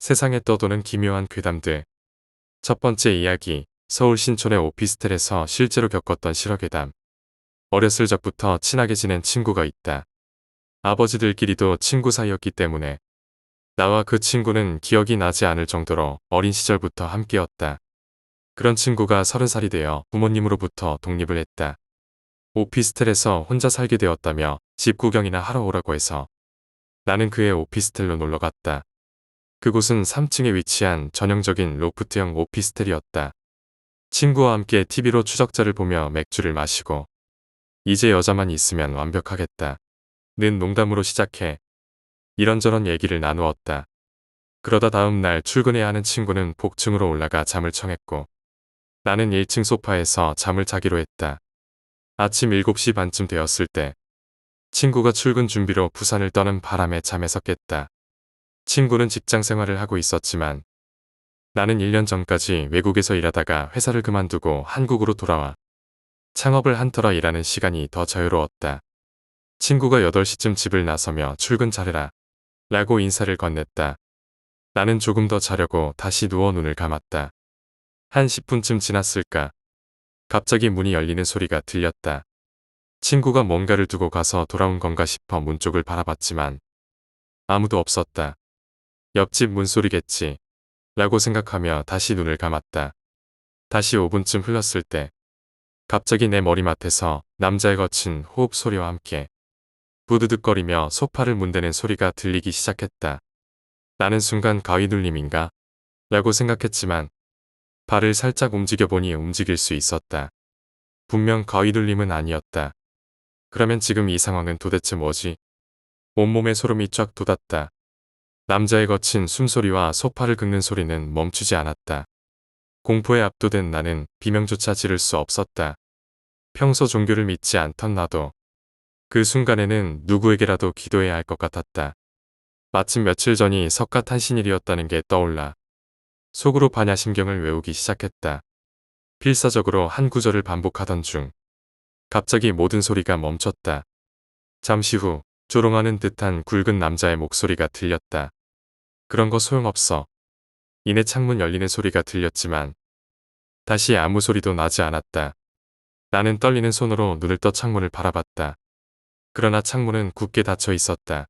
세상에 떠도는 기묘한 괴담들. 첫 번째 이야기, 서울 신촌의 오피스텔에서 실제로 겪었던 실화괴담. 어렸을 적부터 친하게 지낸 친구가 있다. 아버지들끼리도 친구 사이였기 때문에 나와 그 친구는 기억이 나지 않을 정도로 어린 시절부터 함께였다. 그런 친구가 30살이 되어 부모님으로부터 독립을 했다. 오피스텔에서 혼자 살게 되었다며 집 구경이나 하러 오라고 해서 나는 그의 오피스텔로 놀러 갔다. 그곳은 3층에 위치한 전형적인 로프트형 오피스텔이었다. 친구와 함께 TV로 추적자를 보며 맥주를 마시고 이제 여자만 있으면 완벽하겠다 는 농담으로 시작해 이런저런 얘기를 나누었다. 그러다 다음 날 출근해야 하는 친구는 복층으로 올라가 잠을 청했고 나는 1층 소파에서 잠을 자기로 했다. 아침 7시 반쯤 되었을 때 친구가 출근 준비로 부산을 떠는 바람에 잠에서 깼다. 친구는 직장 생활을 하고 있었지만 나는 1년 전까지 외국에서 일하다가 회사를 그만두고 한국으로 돌아와 창업을 한 터라 일하는 시간이 더 자유로웠다. 친구가 8시쯤 집을 나서며 출근 잘해라 라고 인사를 건넸다. 나는 조금 더 자려고 다시 누워 눈을 감았다. 한 10분쯤 지났을까? 갑자기 문이 열리는 소리가 들렸다. 친구가 뭔가를 두고 가서 돌아온 건가 싶어 문 쪽을 바라봤지만 아무도 없었다. 옆집 문소리겠지 라고 생각하며 다시 눈을 감았다. 다시 5분쯤 흘렀을 때 갑자기 내 머리맡에서 남자의 거친 호흡 소리와 함께 부드득거리며 소파를 문대는 소리가 들리기 시작했다. 나는 순간 가위 눌림인가? 라고 생각했지만 발을 살짝 움직여보니 움직일 수 있었다. 분명 가위 눌림은 아니었다. 그러면 지금 이 상황은 도대체 뭐지? 온몸에 소름이 쫙 돋았다. 남자의 거친 숨소리와 소파를 긁는 소리는 멈추지 않았다. 공포에 압도된 나는 비명조차 지를 수 없었다. 평소 종교를 믿지 않던 나도 그 순간에는 누구에게라도 기도해야 할 것 같았다. 마침 며칠 전이 석가탄신일이었다는 게 떠올라 속으로 반야심경을 외우기 시작했다. 필사적으로 한 구절을 반복하던 중 갑자기 모든 소리가 멈췄다. 잠시 후 조롱하는 듯한 굵은 남자의 목소리가 들렸다. 그런 거 소용없어. 이내 창문 열리는 소리가 들렸지만 다시 아무 소리도 나지 않았다. 나는 떨리는 손으로 눈을 떠 창문을 바라봤다. 그러나 창문은 굳게 닫혀 있었다.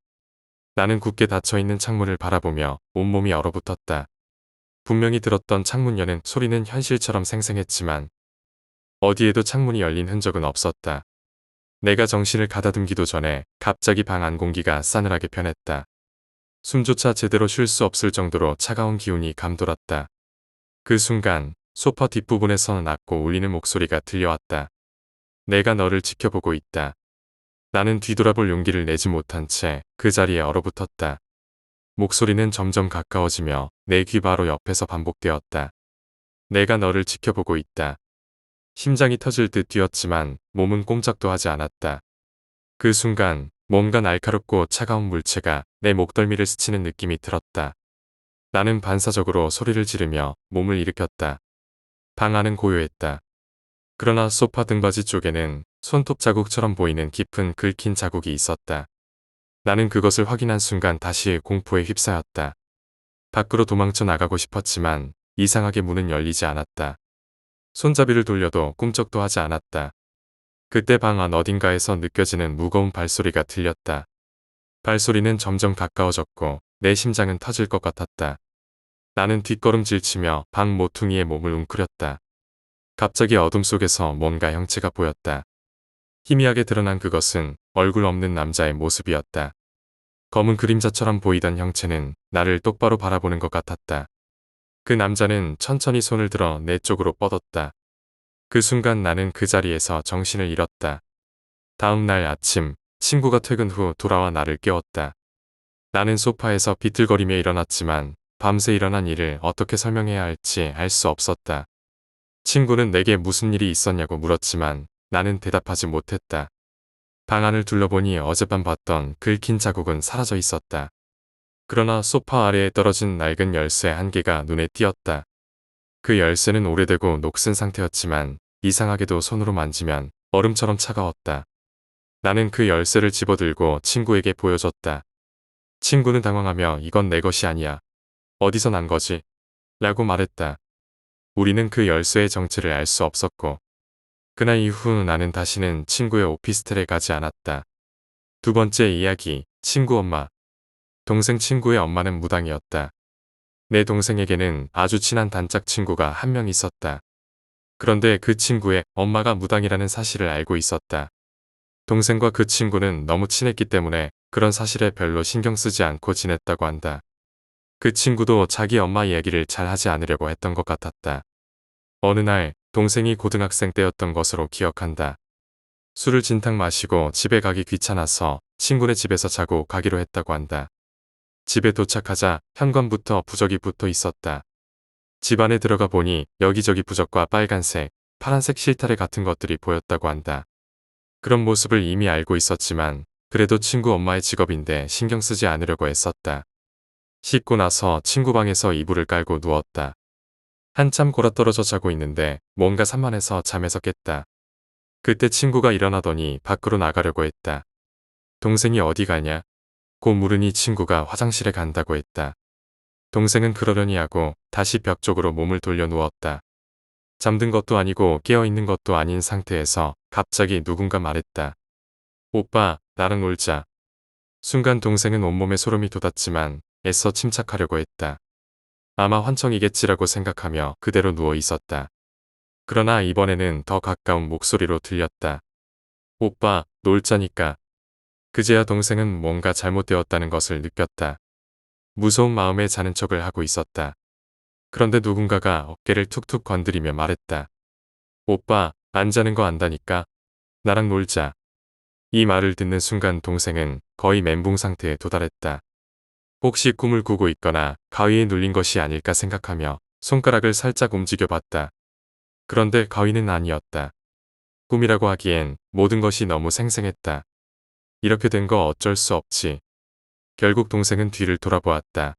나는 굳게 닫혀 있는 창문을 바라보며 온몸이 얼어붙었다. 분명히 들었던 창문 여는 소리는 현실처럼 생생했지만 어디에도 창문이 열린 흔적은 없었다. 내가 정신을 가다듬기도 전에 갑자기 방 안 공기가 싸늘하게 변했다. 숨조차 제대로 쉴 수 없을 정도로 차가운 기운이 감돌았다. 그 순간 소파 뒷부분에서 낮고 울리는 목소리가 들려왔다. 내가 너를 지켜보고 있다. 나는 뒤돌아볼 용기를 내지 못한 채 그 자리에 얼어붙었다. 목소리는 점점 가까워지며 내 귀 바로 옆에서 반복되었다. 내가 너를 지켜보고 있다. 심장이 터질 듯 뛰었지만 몸은 꼼짝도 하지 않았다. 그 순간 뭔가 날카롭고 차가운 물체가 내 목덜미를 스치는 느낌이 들었다. 나는 반사적으로 소리를 지르며 몸을 일으켰다. 방 안은 고요했다. 그러나 소파 등받이 쪽에는 손톱 자국처럼 보이는 깊은 긁힌 자국이 있었다. 나는 그것을 확인한 순간 다시 공포에 휩싸였다. 밖으로 도망쳐 나가고 싶었지만 이상하게 문은 열리지 않았다. 손잡이를 돌려도 꿈쩍도 하지 않았다. 그때 방 안 어딘가에서 느껴지는 무거운 발소리가 들렸다. 발소리는 점점 가까워졌고 내 심장은 터질 것 같았다. 나는 뒷걸음질 치며 방 모퉁이에 몸을 웅크렸다. 갑자기 어둠 속에서 뭔가 형체가 보였다. 희미하게 드러난 그것은 얼굴 없는 남자의 모습이었다. 검은 그림자처럼 보이던 형체는 나를 똑바로 바라보는 것 같았다. 그 남자는 천천히 손을 들어 내 쪽으로 뻗었다. 그 순간 나는 그 자리에서 정신을 잃었다. 다음 날 아침 친구가 퇴근 후 돌아와 나를 깨웠다. 나는 소파에서 비틀거리며 일어났지만 밤새 일어난 일을 어떻게 설명해야 할지 알 수 없었다. 친구는 내게 무슨 일이 있었냐고 물었지만 나는 대답하지 못했다. 방 안을 둘러보니 어젯밤 봤던 긁힌 자국은 사라져 있었다. 그러나 소파 아래에 떨어진 낡은 열쇠 한 개가 눈에 띄었다. 그 열쇠는 오래되고 녹슨 상태였지만 이상하게도 손으로 만지면 얼음처럼 차가웠다. 나는 그 열쇠를 집어들고 친구에게 보여줬다. 친구는 당황하며 이건 내 것이 아니야 어디서 난 거지? 라고 말했다. 우리는 그 열쇠의 정체를 알 수 없었고 그날 이후 나는 다시는 친구의 오피스텔에 가지 않았다. 두 번째 이야기, 친구 엄마. 동생 친구의 엄마는 무당이었다. 내 동생에게는 아주 친한 단짝 친구가 한 명 있었다. 그런데 그 친구의 엄마가 무당이라는 사실을 알고 있었다. 동생과 그 친구는 너무 친했기 때문에 그런 사실에 별로 신경 쓰지 않고 지냈다고 한다. 그 친구도 자기 엄마 이야기를 잘 하지 않으려고 했던 것 같았다. 어느 날 동생이 고등학생 때였던 것으로 기억한다. 술을 진탕 마시고 집에 가기 귀찮아서 친구네 집에서 자고 가기로 했다고 한다. 집에 도착하자 현관부터 부적이 붙어 있었다. 집 안에 들어가 보니 여기저기 부적과 빨간색, 파란색 실타래 같은 것들이 보였다고 한다. 그런 모습을 이미 알고 있었지만 그래도 친구 엄마의 직업인데 신경 쓰지 않으려고 했었다. 씻고 나서 친구 방에서 이불을 깔고 누웠다. 한참 골아떨어져 자고 있는데 뭔가 산만해서 잠에서 깼다. 그때 친구가 일어나더니 밖으로 나가려고 했다. 동생이 어디 가냐? 고 물으니 친구가 화장실에 간다고 했다. 동생은 그러려니 하고 다시 벽 쪽으로 몸을 돌려 누웠다. 잠든 것도 아니고 깨어있는 것도 아닌 상태에서 갑자기 누군가 말했다. 오빠, 나랑 놀자. 순간 동생은 온몸에 소름이 돋았지만 애써 침착하려고 했다. 아마 환청이겠지라고 생각하며 그대로 누워 있었다. 그러나 이번에는 더 가까운 목소리로 들렸다. 오빠, 놀자니까. 그제야 동생은 뭔가 잘못되었다는 것을 느꼈다. 무서운 마음에 자는 척을 하고 있었다. 그런데 누군가가 어깨를 툭툭 건드리며 말했다. 오빠, 안 자는 거 안다니까. 나랑 놀자. 이 말을 듣는 순간 동생은 거의 멘붕 상태에 도달했다. 혹시 꿈을 꾸고 있거나 가위에 눌린 것이 아닐까 생각하며 손가락을 살짝 움직여 봤다. 그런데 가위는 아니었다. 꿈이라고 하기엔 모든 것이 너무 생생했다. 이렇게 된 거 어쩔 수 없지. 결국 동생은 뒤를 돌아보았다.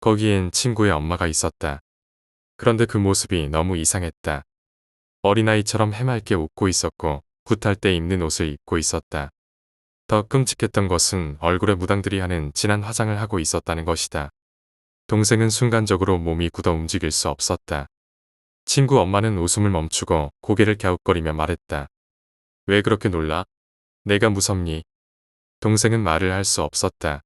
거기엔 친구의 엄마가 있었다. 그런데 그 모습이 너무 이상했다. 어린아이처럼 해맑게 웃고 있었고 굿할 때 입는 옷을 입고 있었다. 더 끔찍했던 것은 얼굴에 무당들이 하는 진한 화장을 하고 있었다는 것이다. 동생은 순간적으로 몸이 굳어 움직일 수 없었다. 친구 엄마는 웃음을 멈추고 고개를 갸웃거리며 말했다. 왜 그렇게 놀라? 내가 무섭니? 동생은 말을 할 수 없었다.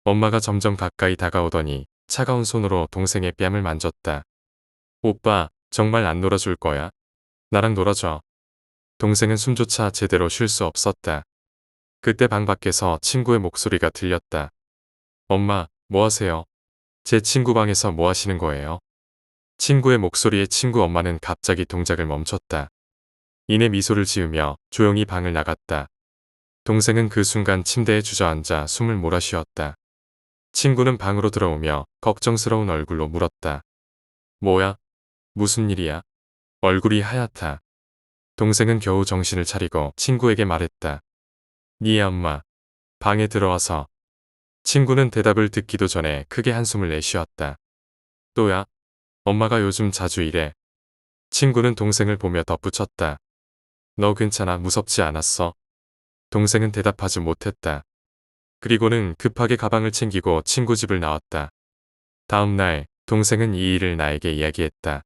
엄마가 점점 가까이 다가오더니 차가운 손으로 동생의 뺨을 만졌다. 오빠, 정말 안 놀아줄 거야? 나랑 놀아줘. 동생은 숨조차 제대로 쉴 수 없었다. 그때 방 밖에서 친구의 목소리가 들렸다. 엄마, 뭐 하세요? 제 친구 방에서 뭐 하시는 거예요? 친구의 목소리에 친구 엄마는 갑자기 동작을 멈췄다. 이내 미소를 지으며 조용히 방을 나갔다. 동생은 그 순간 침대에 주저앉아 숨을 몰아쉬었다. 친구는 방으로 들어오며 걱정스러운 얼굴로 물었다. 뭐야? 무슨 일이야? 얼굴이 하얗다. 동생은 겨우 정신을 차리고 친구에게 말했다. 네 엄마. 방에 들어와서. 친구는 대답을 듣기도 전에 크게 한숨을 내쉬었다. 또야? 엄마가 요즘 자주 이래. 친구는 동생을 보며 덧붙였다. 너 괜찮아? 무섭지 않았어? 동생은 대답하지 못했다. 그리고는 급하게 가방을 챙기고 친구 집을 나왔다. 다음 날 동생은 이 일을 나에게 이야기했다.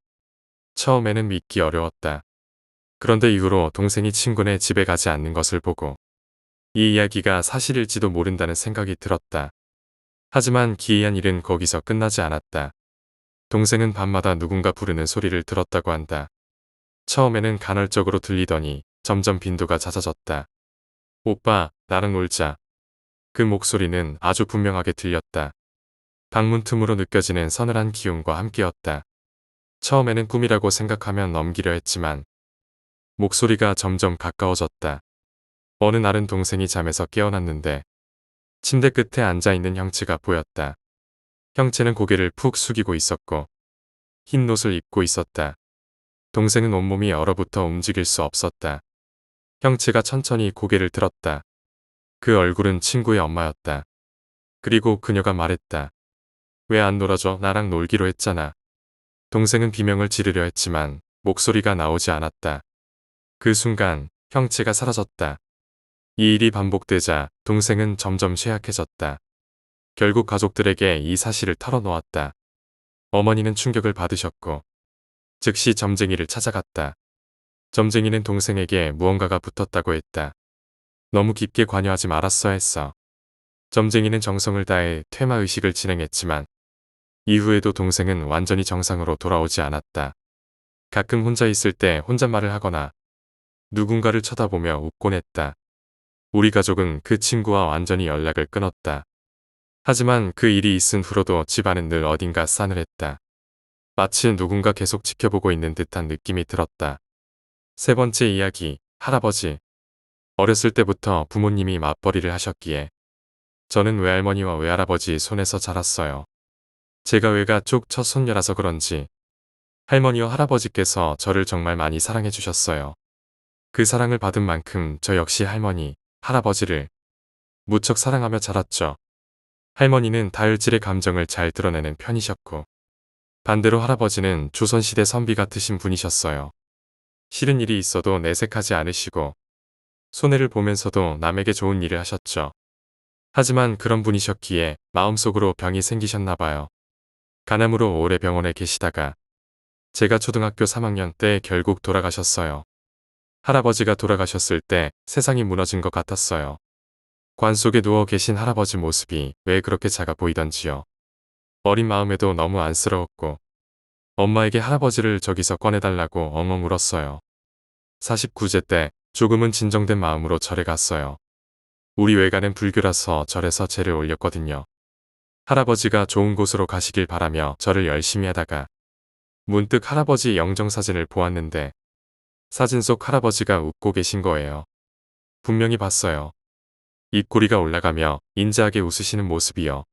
처음에는 믿기 어려웠다. 그런데 이후로 동생이 친구네 집에 가지 않는 것을 보고 이 이야기가 사실일지도 모른다는 생각이 들었다. 하지만 기이한 일은 거기서 끝나지 않았다. 동생은 밤마다 누군가 부르는 소리를 들었다고 한다. 처음에는 간헐적으로 들리더니 점점 빈도가 잦아졌다. 오빠, 나랑 놀자. 그 목소리는 아주 분명하게 들렸다. 방문 틈으로 느껴지는 서늘한 기운과 함께였다. 처음에는 꿈이라고 생각하면 넘기려 했지만 목소리가 점점 가까워졌다. 어느 날은 동생이 잠에서 깨어났는데 침대 끝에 앉아있는 형체가 보였다. 형체는 고개를 푹 숙이고 있었고 흰 옷을 입고 있었다. 동생은 온몸이 얼어붙어 움직일 수 없었다. 형체가 천천히 고개를 들었다. 그 얼굴은 친구의 엄마였다. 그리고 그녀가 말했다. 왜 안 놀아줘? 나랑 놀기로 했잖아. 동생은 비명을 지르려 했지만 목소리가 나오지 않았다. 그 순간 형체가 사라졌다. 이 일이 반복되자 동생은 점점 쇠약해졌다. 결국 가족들에게 이 사실을 털어놓았다. 어머니는 충격을 받으셨고 즉시 점쟁이를 찾아갔다. 점쟁이는 동생에게 무언가가 붙었다고 했다. 너무 깊게 관여하지 말았어야 했어. 점쟁이는 정성을 다해 퇴마 의식을 진행했지만 이후에도 동생은 완전히 정상으로 돌아오지 않았다. 가끔 혼자 있을 때 혼잣말을 하거나 누군가를 쳐다보며 웃곤 했다. 우리 가족은 그 친구와 완전히 연락을 끊었다. 하지만 그 일이 있은 후로도 집안은 늘 어딘가 싸늘했다. 마치 누군가 계속 지켜보고 있는 듯한 느낌이 들었다. 세 번째 이야기, 할아버지. 어렸을 때부터 부모님이 맞벌이를 하셨기에 저는 외할머니와 외할아버지 손에서 자랐어요. 제가 외가 쪽 첫 손녀라서 그런지 할머니와 할아버지께서 저를 정말 많이 사랑해 주셨어요. 그 사랑을 받은 만큼 저 역시 할머니, 할아버지를 무척 사랑하며 자랐죠. 할머니는 다혈질의 감정을 잘 드러내는 편이셨고 반대로 할아버지는 조선시대 선비 같으신 분이셨어요. 싫은 일이 있어도 내색하지 않으시고 손해를 보면서도 남에게 좋은 일을 하셨죠. 하지만 그런 분이셨기에 마음속으로 병이 생기셨나 봐요. 간암으로 오래 병원에 계시다가 제가 초등학교 3학년 때 결국 돌아가셨어요. 할아버지가 돌아가셨을 때 세상이 무너진 것 같았어요. 관 속에 누워 계신 할아버지 모습이 왜 그렇게 작아 보이던지요. 어린 마음에도 너무 안쓰러웠고 엄마에게 할아버지를 저기서 꺼내달라고 엉엉 울었어요. 49제 때 조금은 진정된 마음으로 절에 갔어요. 우리 외가는 불교라서 절에서 제를 올렸거든요. 할아버지가 좋은 곳으로 가시길 바라며 절을 열심히 하다가 문득 할아버지 영정사진을 보았는데 사진 속 할아버지가 웃고 계신 거예요. 분명히 봤어요. 입꼬리가 올라가며 인자하게 웃으시는 모습이요.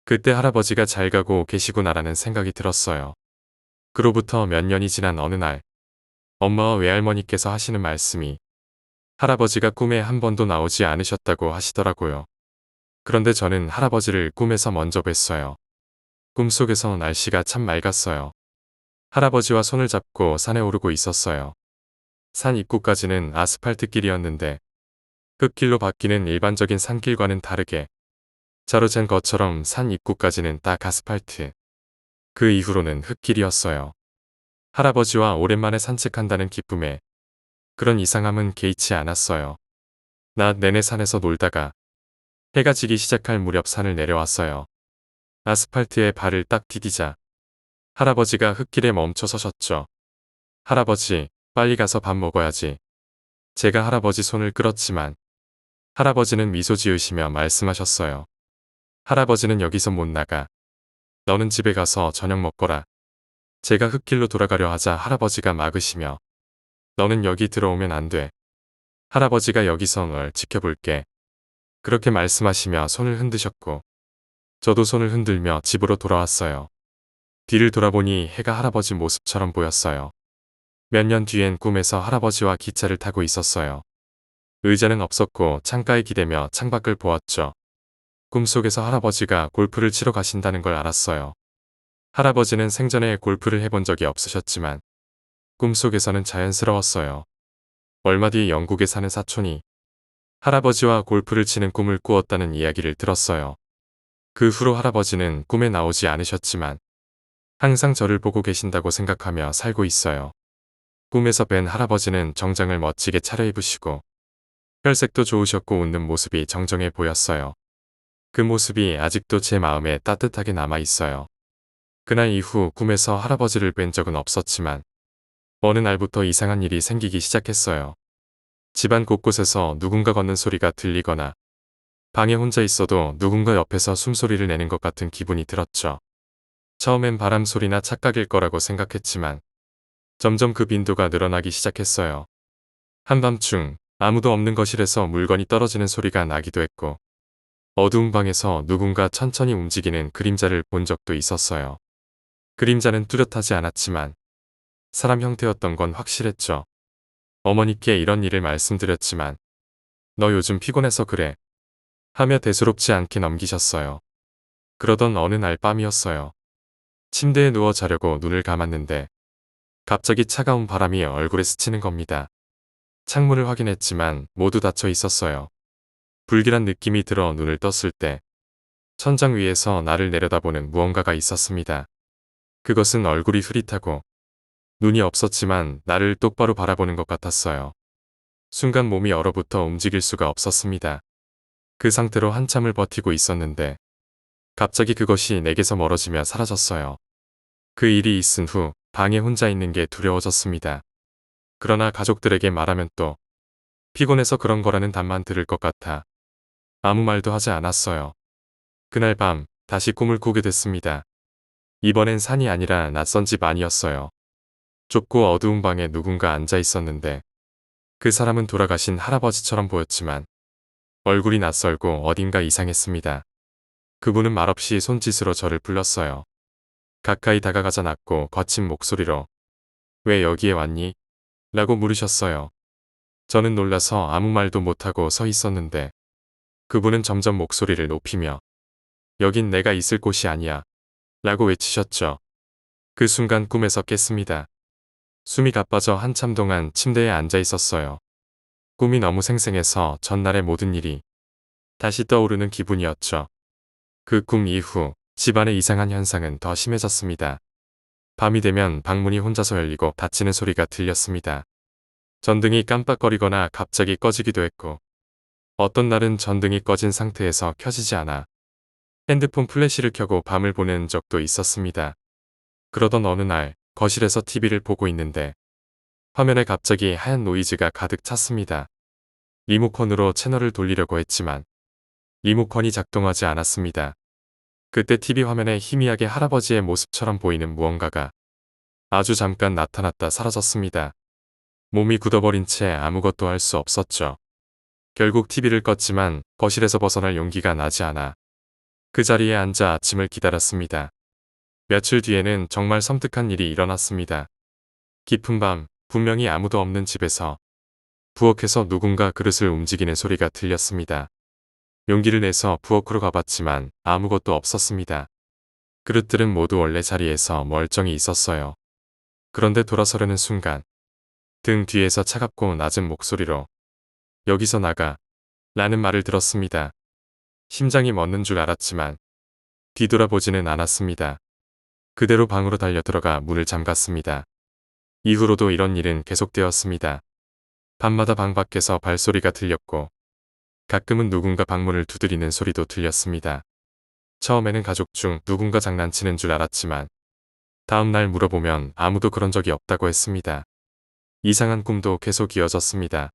그때 할아버지가 잘 가고 계시구나라는 생각이 들었어요. 그로부터 몇 년이 지난 어느 날 엄마와 외할머니께서 하시는 말씀이 할아버지가 꿈에 한 번도 나오지 않으셨다고 하시더라고요. 그런데 저는 할아버지를 꿈에서 먼저 뵀어요. 꿈속에서 날씨가 참 맑았어요. 할아버지와 손을 잡고 산에 오르고 있었어요. 산 입구까지는 아스팔트 길이었는데 흙길로 바뀌는 일반적인 산길과는 다르게 자로 잰 것처럼 산 입구까지는 딱 아스팔트. 그 이후로는 흙길이었어요. 할아버지와 오랜만에 산책한다는 기쁨에 그런 이상함은 개의치 않았어요. 낮 내내 산에서 놀다가 해가 지기 시작할 무렵 산을 내려왔어요. 아스팔트에 발을 딱 디디자 할아버지가 흙길에 멈춰 서셨죠. 할아버지, 빨리 가서 밥 먹어야지. 제가 할아버지 손을 끌었지만 할아버지는 미소 지으시며 말씀하셨어요. 할아버지는 여기서 못 나가. 너는 집에 가서 저녁 먹거라. 제가 흙길로 돌아가려 하자 할아버지가 막으시며 너는 여기 들어오면 안 돼. 할아버지가 여기서 널 지켜볼게. 그렇게 말씀하시며 손을 흔드셨고 저도 손을 흔들며 집으로 돌아왔어요. 뒤를 돌아보니 해가 할아버지 모습처럼 보였어요. 몇 년 뒤엔 꿈에서 할아버지와 기차를 타고 있었어요. 의자는 없었고 창가에 기대며 창밖을 보았죠. 꿈속에서 할아버지가 골프를 치러 가신다는 걸 알았어요. 할아버지는 생전에 골프를 해본 적이 없으셨지만 꿈속에서는 자연스러웠어요. 얼마 뒤 영국에 사는 사촌이 할아버지와 골프를 치는 꿈을 꾸었다는 이야기를 들었어요. 그 후로 할아버지는 꿈에 나오지 않으셨지만 항상 저를 보고 계신다고 생각하며 살고 있어요. 꿈에서 뵌 할아버지는 정장을 멋지게 차려입으시고 혈색도 좋으셨고 웃는 모습이 정정해 보였어요. 그 모습이 아직도 제 마음에 따뜻하게 남아 있어요. 그날 이후 꿈에서 할아버지를 뵌 적은 없었지만 어느 날부터 이상한 일이 생기기 시작했어요. 집안 곳곳에서 누군가 걷는 소리가 들리거나 방에 혼자 있어도 누군가 옆에서 숨소리를 내는 것 같은 기분이 들었죠. 처음엔 바람 소리나 착각일 거라고 생각했지만 점점 그 빈도가 늘어나기 시작했어요. 한밤중 아무도 없는 거실에서 물건이 떨어지는 소리가 나기도 했고 어두운 방에서 누군가 천천히 움직이는 그림자를 본 적도 있었어요. 그림자는 뚜렷하지 않았지만 사람 형태였던 건 확실했죠. 어머니께 이런 일을 말씀드렸지만 너 요즘 피곤해서 그래 하며 대수롭지 않게 넘기셨어요. 그러던 어느 날 밤이었어요. 침대에 누워 자려고 눈을 감았는데 갑자기 차가운 바람이 얼굴에 스치는 겁니다. 창문을 확인했지만 모두 닫혀 있었어요. 불길한 느낌이 들어 눈을 떴을 때 천장 위에서 나를 내려다보는 무언가가 있었습니다. 그것은 얼굴이 흐릿하고 눈이 없었지만 나를 똑바로 바라보는 것 같았어요. 순간 몸이 얼어붙어 움직일 수가 없었습니다. 그 상태로 한참을 버티고 있었는데 갑자기 그것이 내게서 멀어지며 사라졌어요. 그 일이 있은 후 방에 혼자 있는 게 두려워졌습니다. 그러나 가족들에게 말하면 또 피곤해서 그런 거라는 답만 들을 것 같아 아무 말도 하지 않았어요. 그날 밤 다시 꿈을 꾸게 됐습니다. 이번엔 산이 아니라 낯선 집 안이었어요. 좁고 어두운 방에 누군가 앉아 있었는데 그 사람은 돌아가신 할아버지처럼 보였지만 얼굴이 낯설고 어딘가 이상했습니다. 그분은 말없이 손짓으로 저를 불렀어요. 가까이 다가가자 낮고 거친 목소리로 왜 여기에 왔니? 라고 물으셨어요. 저는 놀라서 아무 말도 못하고 서 있었는데 그분은 점점 목소리를 높이며 여긴 내가 있을 곳이 아니야 라고 외치셨죠. 그 순간 꿈에서 깼습니다. 숨이 가빠져 한참 동안 침대에 앉아 있었어요. 꿈이 너무 생생해서 전날의 모든 일이 다시 떠오르는 기분이었죠. 그 꿈 이후 집안의 이상한 현상은 더 심해졌습니다. 밤이 되면 방문이 혼자서 열리고 닫히는 소리가 들렸습니다. 전등이 깜빡거리거나 갑자기 꺼지기도 했고 어떤 날은 전등이 꺼진 상태에서 켜지지 않아 핸드폰 플래시를 켜고 밤을 보낸 적도 있었습니다. 그러던 어느 날 거실에서 TV를 보고 있는데 화면에 갑자기 하얀 노이즈가 가득 찼습니다. 리모컨으로 채널을 돌리려고 했지만 리모컨이 작동하지 않았습니다. 그때 TV 화면에 희미하게 할아버지의 모습처럼 보이는 무언가가 아주 잠깐 나타났다 사라졌습니다. 몸이 굳어버린 채 아무것도 할 수 없었죠. 결국 TV를 껐지만 거실에서 벗어날 용기가 나지 않아 그 자리에 앉아 아침을 기다렸습니다. 며칠 뒤에는 정말 섬뜩한 일이 일어났습니다. 깊은 밤 분명히 아무도 없는 집에서 부엌에서 누군가 그릇을 움직이는 소리가 들렸습니다. 용기를 내서 부엌으로 가봤지만 아무것도 없었습니다. 그릇들은 모두 원래 자리에서 멀쩡히 있었어요. 그런데 돌아서려는 순간 등 뒤에서 차갑고 낮은 목소리로 여기서 나가 라는 말을 들었습니다. 심장이 멎는 줄 알았지만 뒤돌아보지는 않았습니다. 그대로 방으로 달려 들어가 문을 잠갔습니다. 이후로도 이런 일은 계속되었습니다. 밤마다 방 밖에서 발소리가 들렸고 가끔은 누군가 방문을 두드리는 소리도 들렸습니다. 처음에는 가족 중 누군가 장난치는 줄 알았지만 다음 날 물어보면 아무도 그런 적이 없다고 했습니다. 이상한 꿈도 계속 이어졌습니다.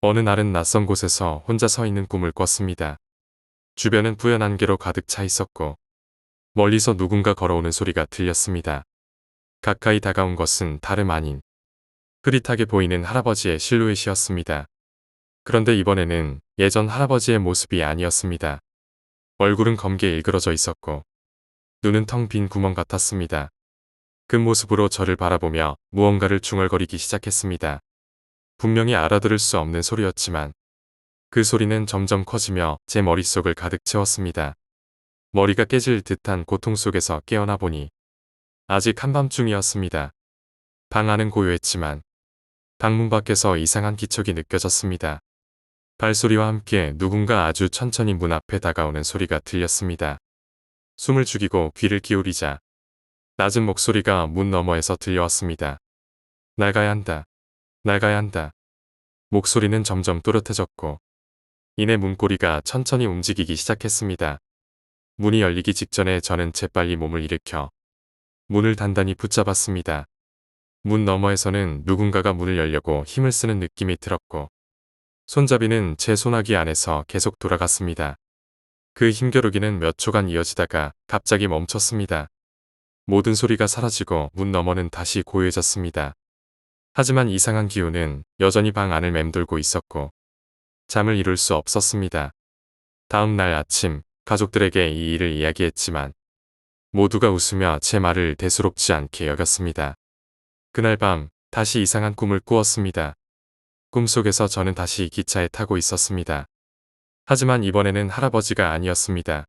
어느 날은 낯선 곳에서 혼자 서 있는 꿈을 꿨습니다. 주변은 뿌연 안개로 가득 차 있었고 멀리서 누군가 걸어오는 소리가 들렸습니다. 가까이 다가온 것은 다름 아닌 흐릿하게 보이는 할아버지의 실루엣이었습니다. 그런데 이번에는 예전 할아버지의 모습이 아니었습니다. 얼굴은 검게 일그러져 있었고 눈은 텅 빈 구멍 같았습니다. 그 모습으로 저를 바라보며 무언가를 중얼거리기 시작했습니다. 분명히 알아들을 수 없는 소리였지만 그 소리는 점점 커지며 제 머릿속을 가득 채웠습니다. 머리가 깨질 듯한 고통 속에서 깨어나 보니 아직 한밤중이었습니다. 방 안은 고요했지만 방문 밖에서 이상한 기척이 느껴졌습니다. 발소리와 함께 누군가 아주 천천히 문 앞에 다가오는 소리가 들렸습니다. 숨을 죽이고 귀를 기울이자 낮은 목소리가 문 너머에서 들려왔습니다. 나가야 한다. 나가야 한다. 목소리는 점점 또렷해졌고 이내 문고리가 천천히 움직이기 시작했습니다. 문이 열리기 직전에 저는 재빨리 몸을 일으켜 문을 단단히 붙잡았습니다. 문 너머에서는 누군가가 문을 열려고 힘을 쓰는 느낌이 들었고 손잡이는 제 손아귀 안에서 계속 돌아갔습니다. 그 힘겨루기는 몇 초간 이어지다가 갑자기 멈췄습니다. 모든 소리가 사라지고 문 너머는 다시 고요해졌습니다. 하지만 이상한 기운은 여전히 방 안을 맴돌고 있었고 잠을 이룰 수 없었습니다. 다음 날 아침 가족들에게 이 일을 이야기했지만 모두가 웃으며 제 말을 대수롭지 않게 여겼습니다. 그날 밤 다시 이상한 꿈을 꾸었습니다. 꿈속에서 저는 다시 기차에 타고 있었습니다. 하지만 이번에는 할아버지가 아니었습니다.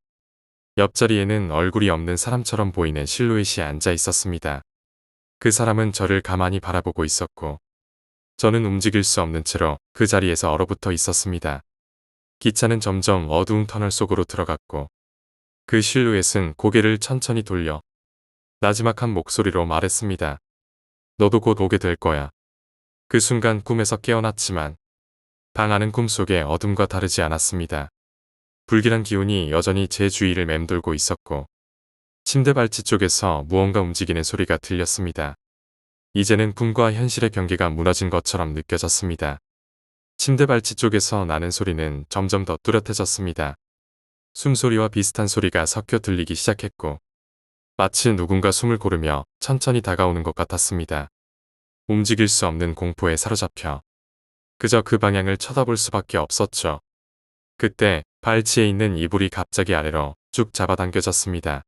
옆자리에는 얼굴이 없는 사람처럼 보이는 실루엣이 앉아 있었습니다. 그 사람은 저를 가만히 바라보고 있었고 저는 움직일 수 없는 채로 그 자리에서 얼어붙어 있었습니다. 기차는 점점 어두운 터널 속으로 들어갔고 그 실루엣은 고개를 천천히 돌려 나지막한 목소리로 말했습니다. 너도 곧 오게 될 거야. 그 순간 꿈에서 깨어났지만 방 안은 꿈속의 어둠과 다르지 않았습니다. 불길한 기운이 여전히 제 주위를 맴돌고 있었고 침대 발치 쪽에서 무언가 움직이는 소리가 들렸습니다. 이제는 꿈과 현실의 경계가 무너진 것처럼 느껴졌습니다. 침대 발치 쪽에서 나는 소리는 점점 더 뚜렷해졌습니다. 숨소리와 비슷한 소리가 섞여 들리기 시작했고 마치 누군가 숨을 고르며 천천히 다가오는 것 같았습니다. 움직일 수 없는 공포에 사로잡혀 그저 그 방향을 쳐다볼 수밖에 없었죠. 그때 발치에 있는 이불이 갑자기 아래로 쭉 잡아당겨졌습니다.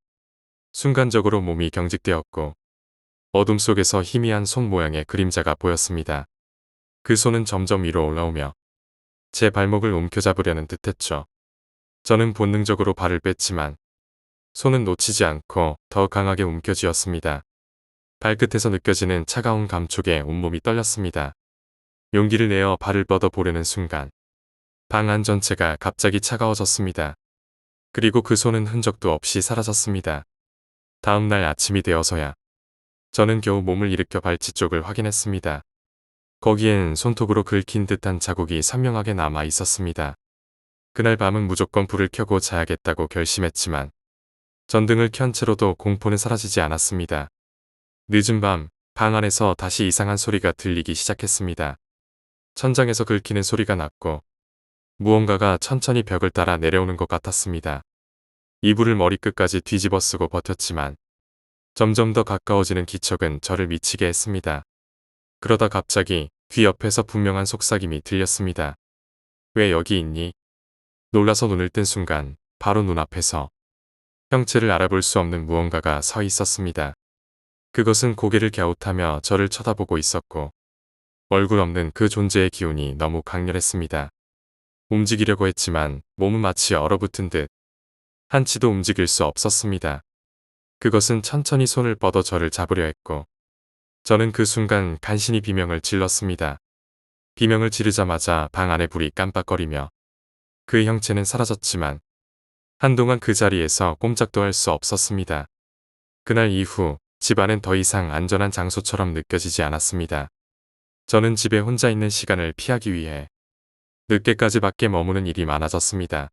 순간적으로 몸이 경직되었고 어둠 속에서 희미한 손 모양의 그림자가 보였습니다. 그 손은 점점 위로 올라오며 제 발목을 움켜잡으려는 듯했죠. 저는 본능적으로 발을 뺐지만 손은 놓치지 않고 더 강하게 움켜쥐었습니다. 발끝에서 느껴지는 차가운 감촉에 온몸이 떨렸습니다. 용기를 내어 발을 뻗어 보려는 순간 방 안 전체가 갑자기 차가워졌습니다. 그리고 그 손은 흔적도 없이 사라졌습니다. 다음 날 아침이 되어서야 저는 겨우 몸을 일으켜 발치 쪽을 확인했습니다. 거기엔 손톱으로 긁힌 듯한 자국이 선명하게 남아 있었습니다. 그날 밤은 무조건 불을 켜고 자야겠다고 결심했지만 전등을 켠 채로도 공포는 사라지지 않았습니다. 늦은 밤, 방 안에서 다시 이상한 소리가 들리기 시작했습니다. 천장에서 긁히는 소리가 났고 무언가가 천천히 벽을 따라 내려오는 것 같았습니다. 이불을 머리끝까지 뒤집어 쓰고 버텼지만 점점 더 가까워지는 기척은 저를 미치게 했습니다. 그러다 갑자기 귀 옆에서 분명한 속삭임이 들렸습니다. 왜 여기 있니? 놀라서 눈을 뜬 순간 바로 눈앞에서 형체를 알아볼 수 없는 무언가가 서 있었습니다. 그것은 고개를 갸웃하며 저를 쳐다보고 있었고 얼굴 없는 그 존재의 기운이 너무 강렬했습니다. 움직이려고 했지만 몸은 마치 얼어붙은 듯 한치도 움직일 수 없었습니다. 그것은 천천히 손을 뻗어 저를 잡으려 했고 저는 그 순간 간신히 비명을 질렀습니다. 비명을 지르자마자 방 안의 불이 깜빡거리며 그 형체는 사라졌지만 한동안 그 자리에서 꼼짝도 할 수 없었습니다. 그날 이후 집안은 더 이상 안전한 장소처럼 느껴지지 않았습니다. 저는 집에 혼자 있는 시간을 피하기 위해 늦게까지 밖에 머무는 일이 많아졌습니다.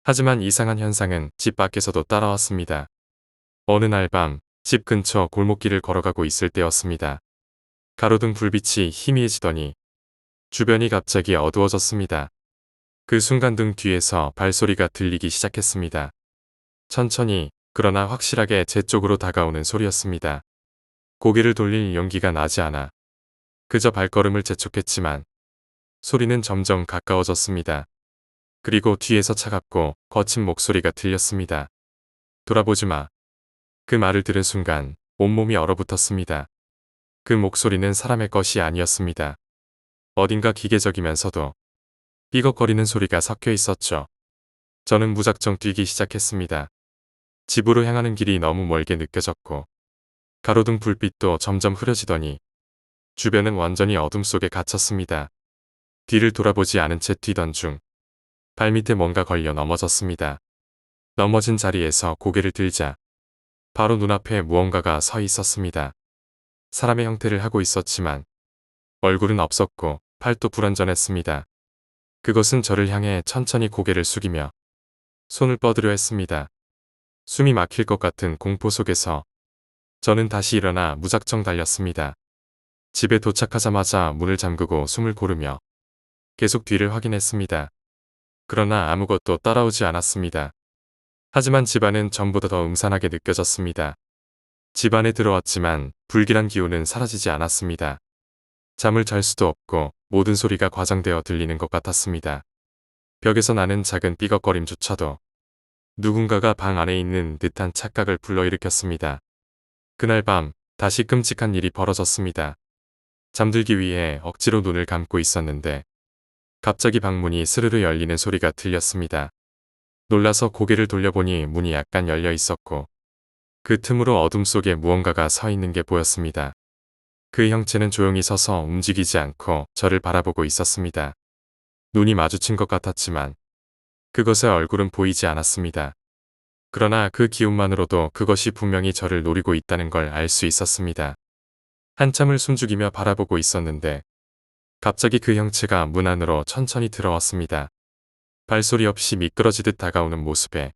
하지만 이상한 현상은 집 밖에서도 따라왔습니다. 어느 날 밤 집 근처 골목길을 걸어가고 있을 때였습니다. 가로등 불빛이 희미해지더니 주변이 갑자기 어두워졌습니다. 그 순간 등 뒤에서 발소리가 들리기 시작했습니다. 천천히 그러나 확실하게 제 쪽으로 다가오는 소리였습니다. 고개를 돌릴 용기가 나지 않아 그저 발걸음을 재촉했지만 소리는 점점 가까워졌습니다. 그리고 뒤에서 차갑고 거친 목소리가 들렸습니다. 돌아보지 마. 그 말을 들은 순간 온몸이 얼어붙었습니다. 그 목소리는 사람의 것이 아니었습니다. 어딘가 기계적이면서도 삐걱거리는 소리가 섞여 있었죠. 저는 무작정 뛰기 시작했습니다. 집으로 향하는 길이 너무 멀게 느껴졌고 가로등 불빛도 점점 흐려지더니 주변은 완전히 어둠 속에 갇혔습니다. 뒤를 돌아보지 않은 채 뛰던 중 발밑에 뭔가 걸려 넘어졌습니다. 넘어진 자리에서 고개를 들자 바로 눈앞에 무언가가 서 있었습니다. 사람의 형태를 하고 있었지만 얼굴은 없었고 팔도 불완전했습니다. 그것은 저를 향해 천천히 고개를 숙이며 손을 뻗으려 했습니다. 숨이 막힐 것 같은 공포 속에서 저는 다시 일어나 무작정 달렸습니다. 집에 도착하자마자 문을 잠그고 숨을 고르며 계속 뒤를 확인했습니다. 그러나 아무것도 따라오지 않았습니다. 하지만 집안은 전보다 더 음산하게 느껴졌습니다. 집 안에 들어왔지만 불길한 기운은 사라지지 않았습니다. 잠을 잘 수도 없고 모든 소리가 과장되어 들리는 것 같았습니다. 벽에서 나는 작은 삐걱거림조차도 누군가가 방 안에 있는 듯한 착각을 불러일으켰습니다. 그날 밤 다시 끔찍한 일이 벌어졌습니다. 잠들기 위해 억지로 눈을 감고 있었는데 갑자기 방문이 스르르 열리는 소리가 들렸습니다. 놀라서 고개를 돌려보니 문이 약간 열려 있었고 그 틈으로 어둠 속에 무언가가 서 있는 게 보였습니다. 그 형체는 조용히 서서 움직이지 않고 저를 바라보고 있었습니다. 눈이 마주친 것 같았지만 그것의 얼굴은 보이지 않았습니다. 그러나 그 기운만으로도 그것이 분명히 저를 노리고 있다는 걸 알 수 있었습니다. 한참을 숨죽이며 바라보고 있었는데 갑자기 그 형체가 문 안으로 천천히 들어왔습니다. 발소리 없이 미끄러지듯 다가오는 모습에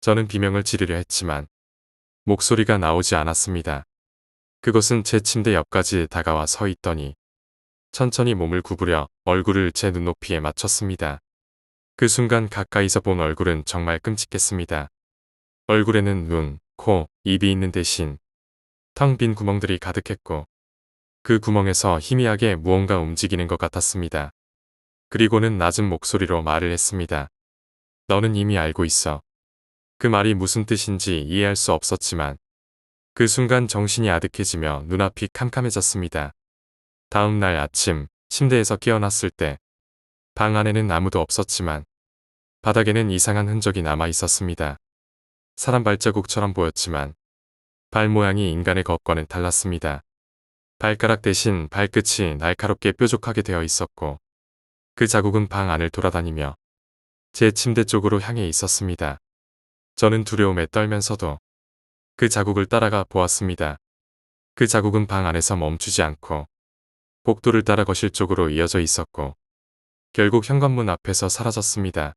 저는 비명을 지르려 했지만 목소리가 나오지 않았습니다. 그것은 제 침대 옆까지 다가와 서 있더니 천천히 몸을 구부려 얼굴을 제 눈높이에 맞췄습니다. 그 순간 가까이서 본 얼굴은 정말 끔찍했습니다. 얼굴에는 눈, 코, 입이 있는 대신 텅 빈 구멍들이 가득했고 그 구멍에서 희미하게 무언가 움직이는 것 같았습니다. 그리고는 낮은 목소리로 말을 했습니다. 너는 이미 알고 있어. 그 말이 무슨 뜻인지 이해할 수 없었지만 그 순간 정신이 아득해지며 눈앞이 캄캄해졌습니다. 다음 날 아침 침대에서 깨어났을 때 방 안에는 아무도 없었지만 바닥에는 이상한 흔적이 남아 있었습니다. 사람 발자국처럼 보였지만 발 모양이 인간의 것과는 달랐습니다. 발가락 대신 발끝이 날카롭게 뾰족하게 되어 있었고 그 자국은 방 안을 돌아다니며 제 침대 쪽으로 향해 있었습니다. 저는 두려움에 떨면서도 그 자국을 따라가 보았습니다. 그 자국은 방 안에서 멈추지 않고 복도를 따라 거실 쪽으로 이어져 있었고 결국 현관문 앞에서 사라졌습니다.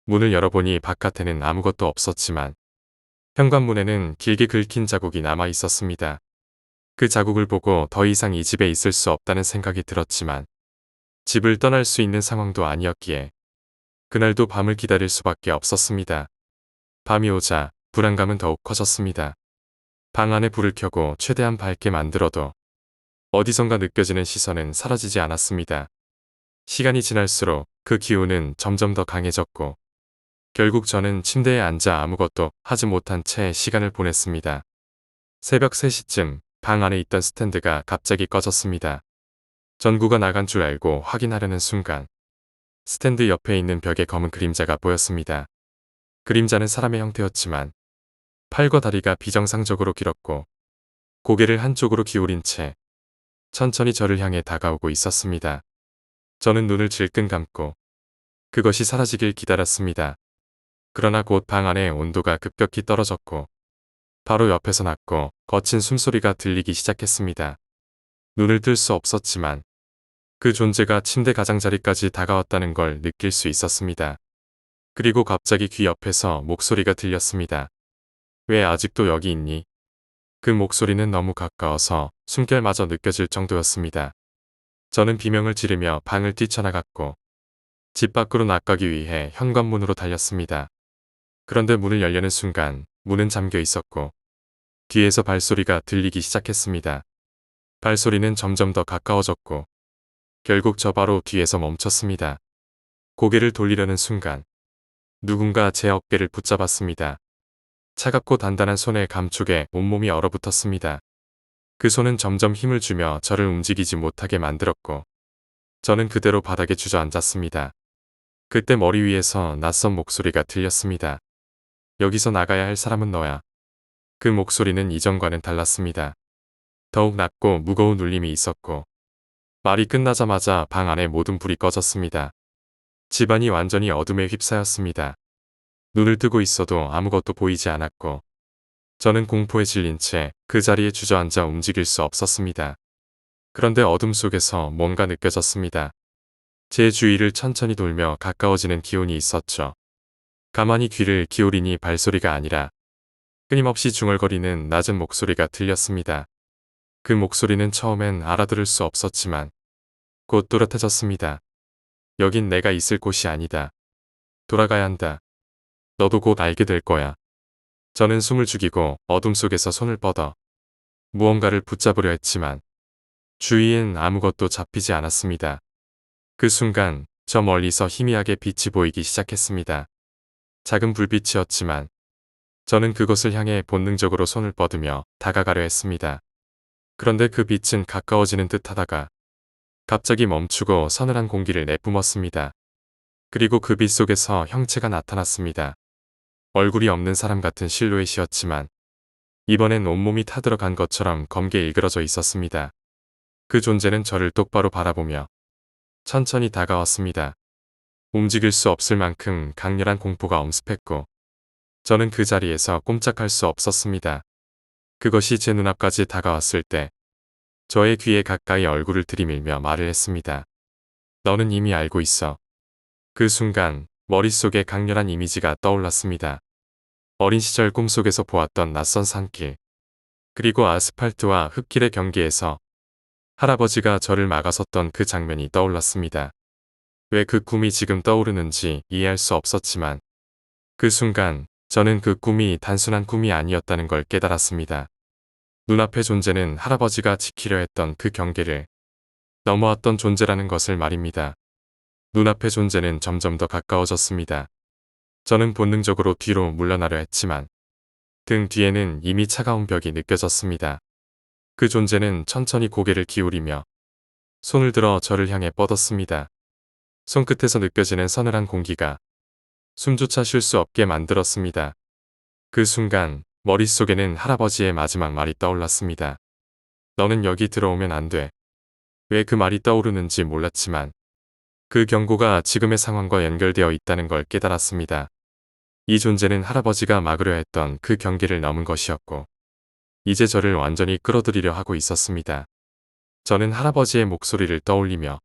문을 열어보니 바깥에는 아무것도 없었지만 현관문에는 길게 긁힌 자국이 남아 있었습니다. 그 자국을 보고 더 이상 이 집에 있을 수 없다는 생각이 들었지만 집을 떠날 수 있는 상황도 아니었기에 그날도 밤을 기다릴 수밖에 없었습니다. 밤이 오자 불안감은 더욱 커졌습니다. 방 안에 불을 켜고 최대한 밝게 만들어도 어디선가 느껴지는 시선은 사라지지 않았습니다. 시간이 지날수록 그 기운은 점점 더 강해졌고 결국 저는 침대에 앉아 아무것도 하지 못한 채 시간을 보냈습니다. 새벽 3시쯤 방 안에 있던 스탠드가 갑자기 꺼졌습니다. 전구가 나간 줄 알고 확인하려는 순간 스탠드 옆에 있는 벽에 검은 그림자가 보였습니다. 그림자는 사람의 형태였지만 팔과 다리가 비정상적으로 길었고 고개를 한쪽으로 기울인 채 천천히 저를 향해 다가오고 있었습니다. 저는 눈을 질끈 감고 그것이 사라지길 기다렸습니다. 그러나 곧 방 안의 온도가 급격히 떨어졌고 바로 옆에서 낮고 거친 숨소리가 들리기 시작했습니다. 눈을 뜰 수 없었지만 그 존재가 침대 가장자리까지 다가왔다는 걸 느낄 수 있었습니다. 그리고 갑자기 귀 옆에서 목소리가 들렸습니다. 왜 아직도 여기 있니? 그 목소리는 너무 가까워서 숨결마저 느껴질 정도였습니다. 저는 비명을 지르며 방을 뛰쳐나갔고 집 밖으로 나가기 위해 현관문으로 달렸습니다. 그런데 문을 열려는 순간 문은 잠겨 있었고 뒤에서 발소리가 들리기 시작했습니다. 발소리는 점점 더 가까워졌고 결국 저 바로 뒤에서 멈췄습니다. 고개를 돌리려는 순간 누군가 제 어깨를 붙잡았습니다. 차갑고 단단한 손의 감촉에 온몸이 얼어붙었습니다. 그 손은 점점 힘을 주며 저를 움직이지 못하게 만들었고 저는 그대로 바닥에 주저앉았습니다. 그때 머리 위에서 낯선 목소리가 들렸습니다. 여기서 나가야 할 사람은 너야. 그 목소리는 이전과는 달랐습니다. 더욱 낮고 무거운 울림이 있었고 말이 끝나자마자 방 안의 모든 불이 꺼졌습니다. 집안이 완전히 어둠에 휩싸였습니다. 눈을 뜨고 있어도 아무것도 보이지 않았고 저는 공포에 질린 채 그 자리에 주저앉아 움직일 수 없었습니다. 그런데 어둠 속에서 뭔가 느껴졌습니다. 제 주위를 천천히 돌며 가까워지는 기운이 있었죠. 가만히 귀를 기울이니 발소리가 아니라 끊임없이 중얼거리는 낮은 목소리가 들렸습니다. 그 목소리는 처음엔 알아들을 수 없었지만 곧 또렷해졌습니다. 여긴 내가 있을 곳이 아니다. 돌아가야 한다. 너도 곧 알게 될 거야. 저는 숨을 죽이고 어둠 속에서 손을 뻗어 무언가를 붙잡으려 했지만 주위엔 아무것도 잡히지 않았습니다. 그 순간 저 멀리서 희미하게 빛이 보이기 시작했습니다. 작은 불빛이었지만 저는 그것을 향해 본능적으로 손을 뻗으며 다가가려 했습니다. 그런데 그 빛은 가까워지는 듯 하다가 갑자기 멈추고 서늘한 공기를 내뿜었습니다. 그리고 그 빛 속에서 형체가 나타났습니다. 얼굴이 없는 사람 같은 실루엣이었지만 이번엔 온몸이 타들어간 것처럼 검게 일그러져 있었습니다. 그 존재는 저를 똑바로 바라보며 천천히 다가왔습니다. 움직일 수 없을 만큼 강렬한 공포가 엄습했고 저는 그 자리에서 꼼짝할 수 없었습니다. 그것이 제 눈앞까지 다가왔을 때 저의 귀에 가까이 얼굴을 들이밀며 말을 했습니다. 너는 이미 알고 있어. 그 순간 머릿속에 강렬한 이미지가 떠올랐습니다. 어린 시절 꿈속에서 보았던 낯선 산길, 그리고 아스팔트와 흙길의 경계에서 할아버지가 저를 막아섰던 그 장면이 떠올랐습니다. 왜 그 꿈이 지금 떠오르는지 이해할 수 없었지만 그 순간 저는 그 꿈이 단순한 꿈이 아니었다는 걸 깨달았습니다. 눈앞의 존재는 할아버지가 지키려 했던 그 경계를 넘어왔던 존재라는 것을 말입니다. 눈앞의 존재는 점점 더 가까워졌습니다. 저는 본능적으로 뒤로 물러나려 했지만 등 뒤에는 이미 차가운 벽이 느껴졌습니다. 그 존재는 천천히 고개를 기울이며 손을 들어 저를 향해 뻗었습니다. 손끝에서 느껴지는 서늘한 공기가 숨조차 쉴 수 없게 만들었습니다. 그 순간 머릿속에는 할아버지의 마지막 말이 떠올랐습니다. 너는 여기 들어오면 안 돼. 왜 그 말이 떠오르는지 몰랐지만 그 경고가 지금의 상황과 연결되어 있다는 걸 깨달았습니다. 이 존재는 할아버지가 막으려 했던 그 경계를 넘은 것이었고 이제 저를 완전히 끌어들이려 하고 있었습니다. 저는 할아버지의 목소리를 떠올리며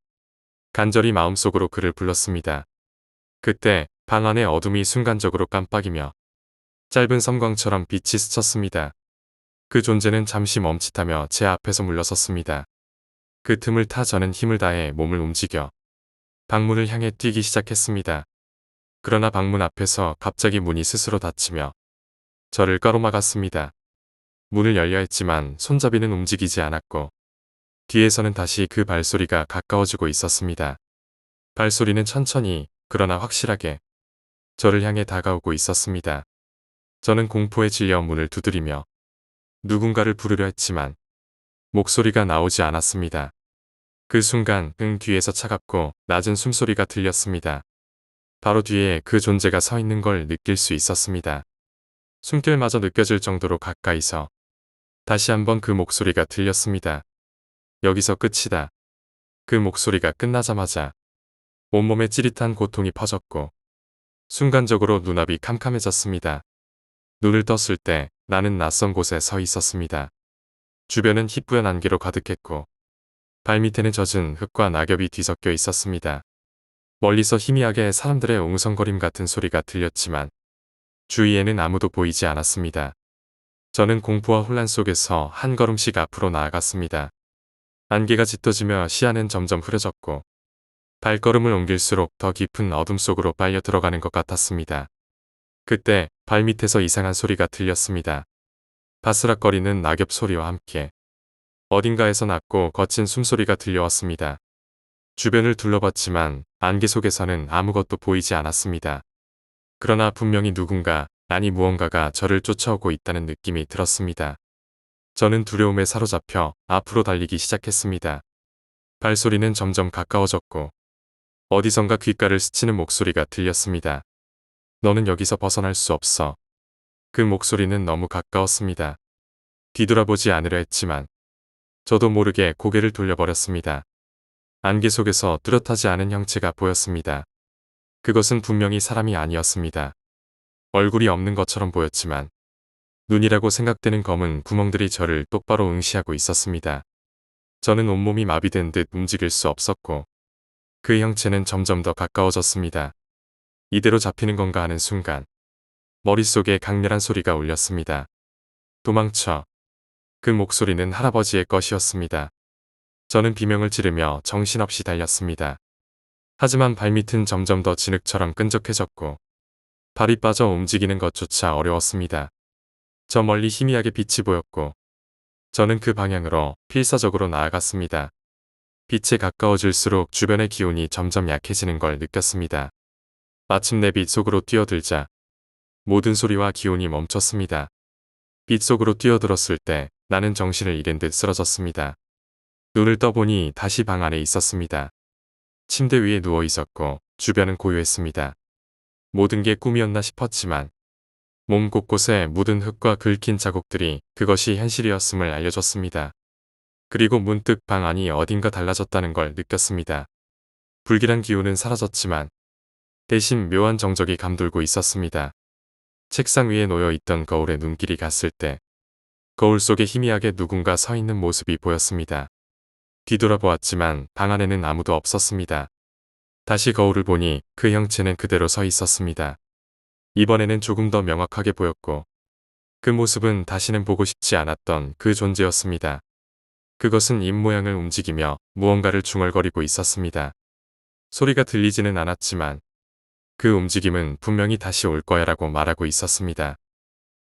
간절히 마음속으로 그를 불렀습니다. 그때 방 안의 어둠이 순간적으로 깜빡이며 짧은 섬광처럼 빛이 스쳤습니다. 그 존재는 잠시 멈칫하며 제 앞에서 물러섰습니다. 그 틈을 타 저는 힘을 다해 몸을 움직여 방문을 향해 뛰기 시작했습니다. 그러나 방문 앞에서 갑자기 문이 스스로 닫히며 저를 가로막았습니다. 문을 열려 했지만 손잡이는 움직이지 않았고 뒤에서는 다시 그 발소리가 가까워지고 있었습니다. 발소리는 천천히 그러나 확실하게 저를 향해 다가오고 있었습니다. 저는 공포에 질려 문을 두드리며 누군가를 부르려 했지만 목소리가 나오지 않았습니다. 그 순간 뒤에서 차갑고 낮은 숨소리가 들렸습니다. 바로 뒤에 그 존재가 서 있는 걸 느낄 수 있었습니다. 숨결마저 느껴질 정도로 가까이서 다시 한번 그 목소리가 들렸습니다. 여기서 끝이다. 그 목소리가 끝나자마자 온몸에 찌릿한 고통이 퍼졌고 순간적으로 눈앞이 캄캄해졌습니다. 눈을 떴을 때 나는 낯선 곳에 서 있었습니다. 주변은 희뿌연 안개로 가득했고 발밑에는 젖은 흙과 낙엽이 뒤섞여 있었습니다. 멀리서 희미하게 사람들의 웅성거림 같은 소리가 들렸지만 주위에는 아무도 보이지 않았습니다. 저는 공포와 혼란 속에서 한 걸음씩 앞으로 나아갔습니다. 안개가 짙어지며 시야는 점점 흐려졌고 발걸음을 옮길수록 더 깊은 어둠 속으로 빨려 들어가는 것 같았습니다. 그때 발밑에서 이상한 소리가 들렸습니다. 바스락거리는 낙엽 소리와 함께 어딘가에서 낮고 거친 숨소리가 들려왔습니다. 주변을 둘러봤지만 안개 속에서는 아무것도 보이지 않았습니다. 그러나 분명히 누군가, 아니 무언가가 저를 쫓아오고 있다는 느낌이 들었습니다. 저는 두려움에 사로잡혀 앞으로 달리기 시작했습니다. 발소리는 점점 가까워졌고 어디선가 귓가를 스치는 목소리가 들렸습니다. 너는 여기서 벗어날 수 없어. 그 목소리는 너무 가까웠습니다. 뒤돌아보지 않으려 했지만 저도 모르게 고개를 돌려버렸습니다. 안개 속에서 뚜렷하지 않은 형체가 보였습니다. 그것은 분명히 사람이 아니었습니다. 얼굴이 없는 것처럼 보였지만 눈이라고 생각되는 검은 구멍들이 저를 똑바로 응시하고 있었습니다. 저는 온몸이 마비된 듯 움직일 수 없었고 그 형체는 점점 더 가까워졌습니다. 이대로 잡히는 건가 하는 순간 머릿속에 강렬한 소리가 울렸습니다. 도망쳐. 그 목소리는 할아버지의 것이었습니다. 저는 비명을 지르며 정신없이 달렸습니다. 하지만 발밑은 점점 더 진흙처럼 끈적해졌고 발이 빠져 움직이는 것조차 어려웠습니다. 저 멀리 희미하게 빛이 보였고 저는 그 방향으로 필사적으로 나아갔습니다. 빛에 가까워질수록 주변의 기운이 점점 약해지는 걸 느꼈습니다. 마침내 빛 속으로 뛰어들자 모든 소리와 기운이 멈췄습니다. 빛 속으로 뛰어들었을 때 나는 정신을 잃은 듯 쓰러졌습니다. 눈을 떠보니 다시 방 안에 있었습니다. 침대 위에 누워 있었고 주변은 고요했습니다. 모든 게 꿈이었나 싶었지만 몸 곳곳에 묻은 흙과 긁힌 자국들이 그것이 현실이었음을 알려줬습니다. 그리고 문득 방 안이 어딘가 달라졌다는 걸 느꼈습니다. 불길한 기운은 사라졌지만 대신 묘한 정적이 감돌고 있었습니다. 책상 위에 놓여 있던 거울에 눈길이 갔을 때 거울 속에 희미하게 누군가 서 있는 모습이 보였습니다. 뒤돌아보았지만 방 안에는 아무도 없었습니다. 다시 거울을 보니 그 형체는 그대로 서 있었습니다. 이번에는 조금 더 명확하게 보였고 그 모습은 다시는 보고 싶지 않았던 그 존재였습니다. 그것은 입모양을 움직이며 무언가를 중얼거리고 있었습니다. 소리가 들리지는 않았지만 그 움직임은 분명히 다시 올 거야라고 말하고 있었습니다.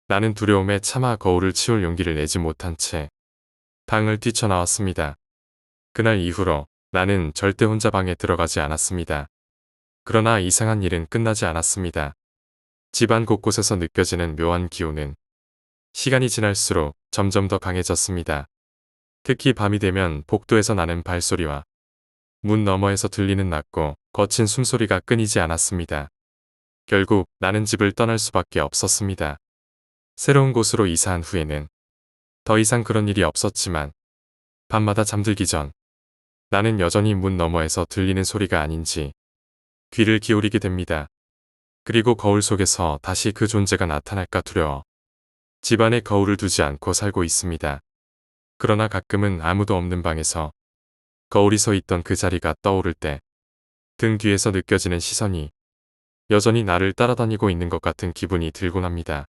나는 두려움에 차마 거울을 치울 용기를 내지 못한 채 방을 뛰쳐나왔습니다. 그날 이후로 나는 절대 혼자 방에 들어가지 않았습니다. 그러나 이상한 일은 끝나지 않았습니다. 집안 곳곳에서 느껴지는 묘한 기운은 시간이 지날수록 점점 더 강해졌습니다. 특히 밤이 되면 복도에서 나는 발소리와 문 너머에서 들리는 낮고 거친 숨소리가 끊이지 않았습니다. 결국 나는 집을 떠날 수밖에 없었습니다. 새로운 곳으로 이사한 후에는 더 이상 그런 일이 없었지만 밤마다 잠들기 전 나는 여전히 문 너머에서 들리는 소리가 아닌지 귀를 기울이게 됩니다. 그리고 거울 속에서 다시 그 존재가 나타날까 두려워 집안에 거울을 두지 않고 살고 있습니다. 그러나 가끔은 아무도 없는 방에서 거울이 서 있던 그 자리가 떠오를 때 등 뒤에서 느껴지는 시선이 여전히 나를 따라다니고 있는 것 같은 기분이 들곤 합니다.